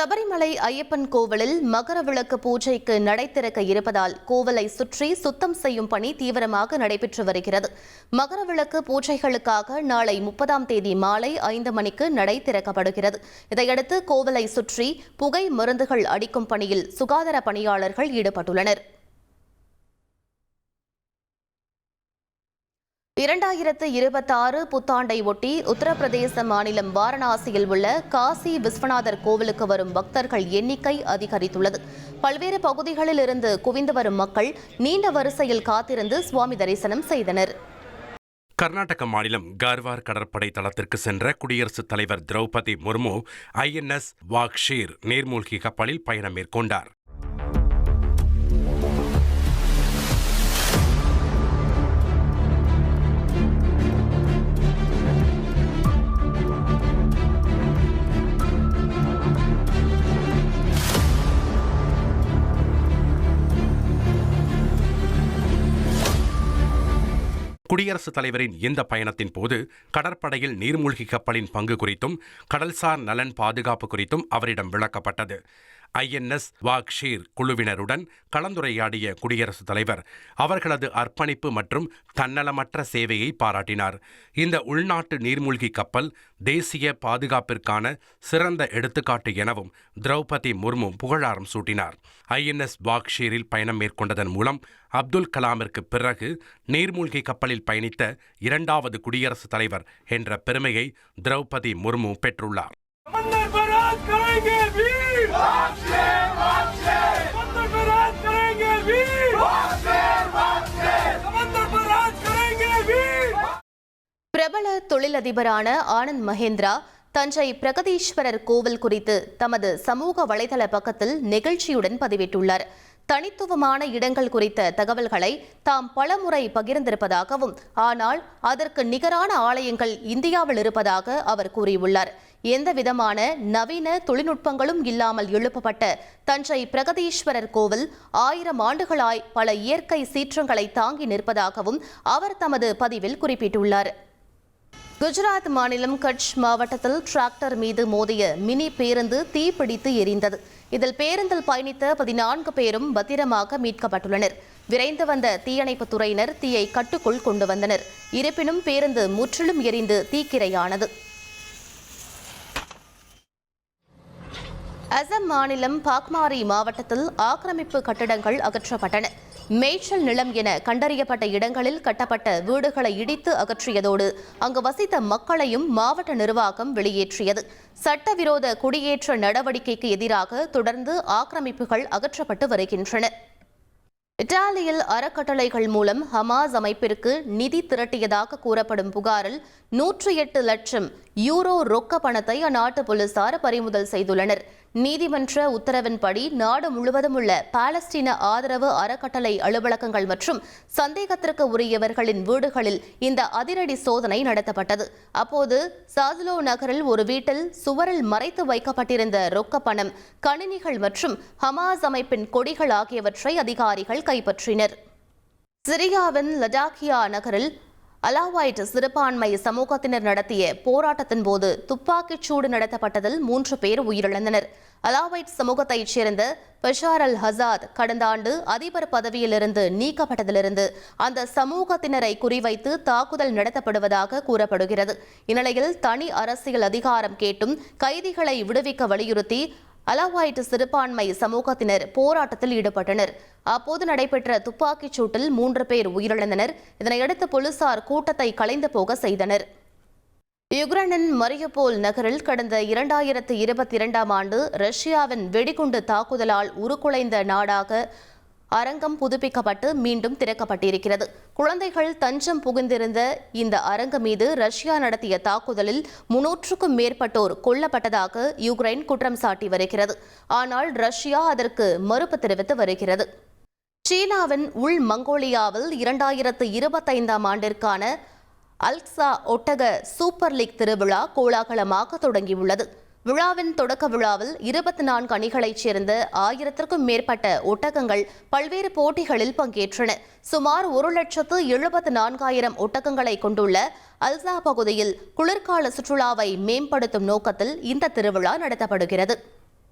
சபரிமலை ஐயப்பன் கோவிலில் மகர விளக்கு பூஜைக்கு நடை திறக்க இருப்பதால் கோவிலை சுற்றி சுத்தம் செய்யும் பணி தீவிரமாக நடைபெற்று வருகிறது. மகர விளக்கு பூஜைகளுக்காக நாளை 30ஆம் தேதி மாலை 5 மணிக்கு நடை திறக்கப்படுகிறது. இதையடுத்து கோவிலை சுற்றி புகை மருந்துகள் அடிக்கும் பணியில் சுகாதார பணியாளர்கள் ஈடுபட்டுள்ளனர். 2026 புத்தாண்டை ஒட்டி உத்தரப்பிரதேச மாநிலம் வாரணாசியில் உள்ள காசி விஸ்வநாதர் கோவிலுக்கு வரும் பக்தர்கள் எண்ணிக்கை அதிகரித்துள்ளது. பல்வேறு பகுதிகளில் இருந்து குவிந்து வரும் மக்கள் நீண்ட வரிசையில் காத்திருந்து சுவாமி தரிசனம் செய்தனர். கர்நாடக மாநிலம் கார்வார் கடற்படை தளத்திற்கு சென்ற குடியரசுத் தலைவர் திரௌபதி முர்மு INS வாக்ஷீர் நீர்மூழ்கி கப்பலில் பயணம் மேற்கொண்டார். குடியரசுத் தலைவரின் இந்த பயணத்தின் போது கடற்படையில் நீர்மூழ்கி கப்பலின் பங்கு குறித்தும் கடல்சார் நலன் பாதுகாப்பு குறித்தும் அவரிடம் விளக்கப்பட்டது. INS வாக்ஷீர் குழுவினருடன் கலந்துரையாடிய குடியரசுத் தலைவர் அவர்களது அர்ப்பணிப்பு மற்றும் தன்னலமற்ற சேவையை பாராட்டினார். இந்த உள்நாட்டு நீர்மூழ்கி கப்பல் தேசிய பாதுகாப்பிற்கான சிறந்த எடுத்துக்காட்டு எனவும் திரௌபதி முர்மு புகழாரம் சூட்டினார். INS வாக்ஷீரில் பயணம் மேற்கொண்டதன் மூலம் அப்துல் கலாமிற்கு பிறகு நீர்மூழ்கி கப்பலில் பயணித்த 2வது குடியரசுத் தலைவர் என்ற பெருமையை திரௌபதி முர்மு பெற்றுள்ளார். பிரபல தொழிலதிபரான ஆனந்த் மகேந்திரா தஞ்சை பிரகதீஸ்வரர் கோவில் குறித்து தமது சமூக வலைதள பக்கத்தில் நெகிழ்ச்சியுடன் பதிவிட்டுள்ளார். தனித்துவமான இடங்கள் குறித்த தகவல்களை தாம் பலமுறை பகிர்ந்திருப்பதாகவும், ஆனால் அதற்கு நிகரான ஆலயங்கள் இந்தியாவில் இருப்பதாக அவர் கூறியுள்ளார். எந்தவிதமான நவீன தொழில்நுட்பங்களும் இல்லாமல் எழுப்பப்பட்ட தஞ்சை பிரகதீஸ்வரர் கோவில் 1000 ஆண்டுகளாய் பல இயற்கை சீற்றங்களை தாங்கி நிற்பதாகவும் அவர் தமது பதிவில் குறிப்பிட்டுள்ளார். குஜராத் மாநிலம் கட்ச் மாவட்டத்தில் டிராக்டர் மீது மோதிய மினி பேருந்து தீப்பிடித்து எரிந்தது. இதில் பேருந்தில் பயணித்த 14 பேரும் பத்திரமாக மீட்கப்பட்டுள்ளனர். விரைந்து வந்த தீயணைப்புத் துறையினர் தீயை கட்டுக்குள் கொண்டு வந்தனர். இருப்பினும் பேருந்து முற்றிலும் எரிந்து தீக்கிரையானது. அசாம் மாநிலம் பாக்மாரி மாவட்டத்தில் ஆக்கிரமிப்பு கட்டடங்கள் அகற்றப்பட்டன. மேய்ச்சல் நிலம் என கண்டறியப்பட்ட இடங்களில் கட்டப்பட்ட வீடுகளை இடித்து அகற்றியதோடு அங்கு வசித்த மக்களையும் மாவட்ட நிர்வாகம் வெளியேற்றியது. சட்டவிரோத குடியேற்ற நடவடிக்கைக்கு எதிராக தொடர்ந்து ஆக்கிரமிப்புகள் அகற்றப்பட்டு வருகின்றன. இத்தாலியில் அறக்கட்டளைகள் மூலம் ஹமாஸ் அமைப்பிற்கு நிதி திரட்டியதாக கூறப்படும் புகாரில் 108 லட்சம் யூரோ ரொக்க பணத்தை அந்நாட்டு போலீசார் பறிமுதல் செய்துள்ளனர். நீதிமன்ற உத்தரவின்படி நாடு முழுவதும் உள்ள பாலஸ்தீன ஆதரவு அறக்கட்டளை அலுவலகங்கள் மற்றும் சந்தேகத்திற்கு உரியவர்களின் வீடுகளில் இந்த அதிரடி சோதனை நடத்தப்பட்டது. அப்போது சாதுலோ நகரில் ஒரு வீட்டில் சுவரில் மறைத்து வைக்கப்பட்டிருந்த ரொக்க பணம், கணினிகள் மற்றும் ஹமாஸ் அமைப்பின் கொடிகள் ஆகியவற்றை அதிகாரிகள் கைப்பற்றினர். சிரியாவின் லடாக்கியா நகரில் அலாவைட் சிறுபான்மை சமூகத்தினர் நடத்திய போராட்டத்தின் போது துப்பாக்கிச் சூடு நடத்தப்பட்டதில் 3 பேர் உயிரிழந்தனர். அலாவைட் சமூகத்தைச் சேர்ந்த பஷார் அல் ஹசாத் கடந்த ஆண்டு அதிபர் பதவியிலிருந்து நீக்கப்பட்டதிலிருந்து அந்த சமூகத்தினரை குறிவைத்து தாக்குதல் நடத்தப்படுவதாக கூறப்படுகிறது. இந்நிலையில் தனி அரசியல் அதிகாரம் கேட்டும் கைதிகளை விடுவிக்க வலியுறுத்தி அலாவைட் சிறுபான்மை சமூகத்தினர் போராட்டத்தில் ஈடுபட்டனர். அப்போது நடைபெற்ற துப்பாக்கிச் சூட்டில் 3 பேர் உயிரிழந்தனர். இதனையடுத்து போலீசார் கூட்டத்தை கலைந்து போக செய்தனர். யுக்ரைனின் மரியுபோல் நகரில் கடந்த 2022ஆம் ஆண்டு ரஷ்யாவின் வெடிகுண்டு தாக்குதலால் உருக்குலைந்த நாடாக அரங்கம் புதுப்பிக்கப்பட்டு மீண்டும் திறக்கப்பட்டிருக்கிறது. குழந்தைகள் தஞ்சம் புகுந்திருந்த இந்த அரங்கம் மீது ரஷ்யா நடத்திய தாக்குதலில் 300க்கும் மேற்பட்டோர் கொல்லப்பட்டதாக யுக்ரைன் குற்றம் சாட்டி வருகிறது. ஆனால் ரஷ்யா அதற்கு மறுப்பு தெரிவித்து வருகிறது. சீனாவின் உள் மங்கோலியாவில் 2025ஆம் ஆண்டிற்கான அல்க்சா ஒட்டக சூப்பர் லீக் திருவிழா கோலாகலமாக தொடங்கியுள்ளது. விழாவின் தொடக்க விழாவில் 24 அணிகளைச் சேர்ந்த 1000க்கும் மேற்பட்ட ஒட்டகங்கள் பல்வேறு போட்டிகளில் பங்கேற்றன. சுமார் 1,74,000 ஒட்டகங்களை கொண்டுள்ள அல்சா பகுதியில் குளிர்கால சுற்றுலாவை மேம்படுத்தும் நோக்கத்தில் இந்த திருவிழா நடத்தப்படுகிறது.